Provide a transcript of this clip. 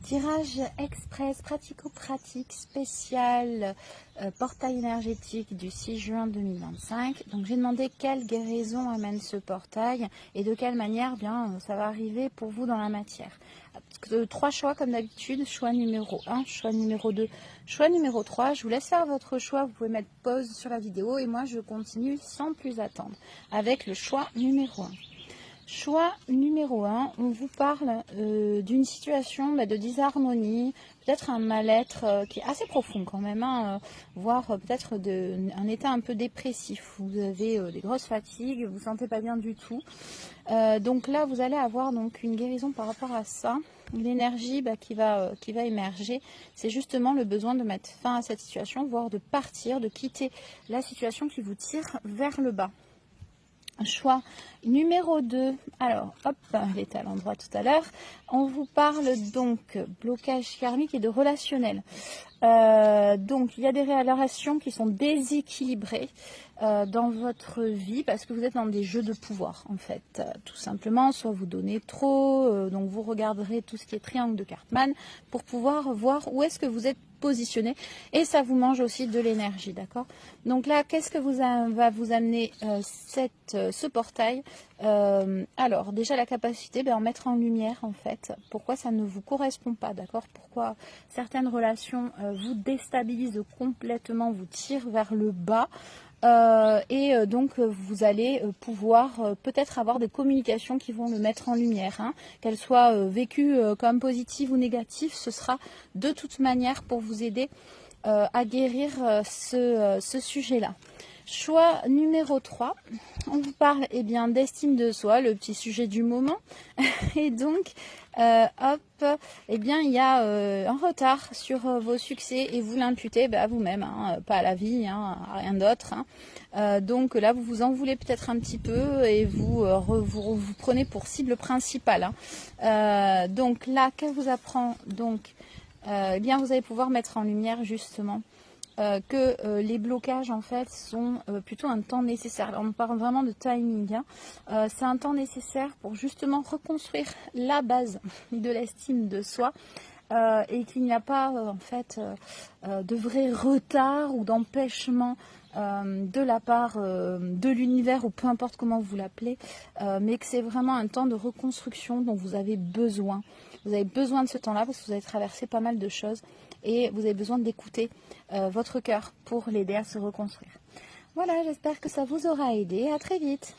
Tirage express pratico-pratique spécial portail énergétique du 6 juin 2025. Donc j'ai demandé quelle guérison amène ce portail et de quelle manière bien ça va arriver pour vous dans la matière. Trois choix comme d'habitude, choix numéro 1, choix numéro 2, choix numéro 3. Je vous laisse faire votre choix, vous pouvez mettre pause sur la vidéo et moi je continue sans plus attendre avec le choix numéro 1. Choix numéro 1, on vous parle d'une situation de disharmonie, peut-être un mal-être qui est assez profond quand même, voire peut-être un état un peu dépressif. Vous avez des grosses fatigues, vous ne vous sentez pas bien du tout. Donc là, vous allez avoir donc une guérison par rapport à ça. L'énergie qui va émerger, c'est justement le besoin de mettre fin à cette situation, voire de partir, de quitter la situation qui vous tire vers le bas. Choix numéro 2, alors hop, il était à l'endroit tout à l'heure, on vous parle donc blocage karmique et de relationnel. Donc il y a des relations qui sont déséquilibrées dans votre vie parce que vous êtes dans des jeux de pouvoir en fait, tout simplement, soit vous donnez trop, donc vous regarderez tout ce qui est triangle de Cartman pour pouvoir voir où est-ce que vous êtes positionné et ça vous mange aussi de l'énergie, d'accord? Donc là, qu'est-ce que va vous amener ce portail? Alors déjà la capacité en mettre en lumière en fait pourquoi ça ne vous correspond pas, d'accord? Pourquoi certaines relations vous déstabilisent complètement, vous tirent vers le bas. Donc vous allez pouvoir peut-être avoir des communications qui vont le mettre en lumière, qu'elles soient vécues comme positives ou négatives, ce sera de toute manière pour vous aider à guérir ce sujet-là. Choix numéro 3, on vous parle d'estime de soi, le petit sujet du moment. Et donc, il y a un retard sur vos succès et vous l'imputez à vous-même, pas à la vie, à rien d'autre. Donc là, vous vous en voulez peut-être un petit peu et vous prenez pour cible principale. Donc là, qu'elle vous apprend donc vous allez pouvoir mettre en lumière justement que les blocages en fait sont plutôt un temps nécessaire. Alors, on parle vraiment de timing. C'est un temps nécessaire pour justement reconstruire la base de l'estime de soi et qu'il n'y a pas de vrai retard ou d'empêchement de la part de l'univers ou peu importe comment vous l'appelez, mais que c'est vraiment un temps de reconstruction dont vous avez besoin. Vous avez besoin de ce temps-là parce que vous avez traversé pas mal de choses et vous avez besoin d'écouter votre cœur pour l'aider à se reconstruire. Voilà, j'espère que ça vous aura aidé. À très vite.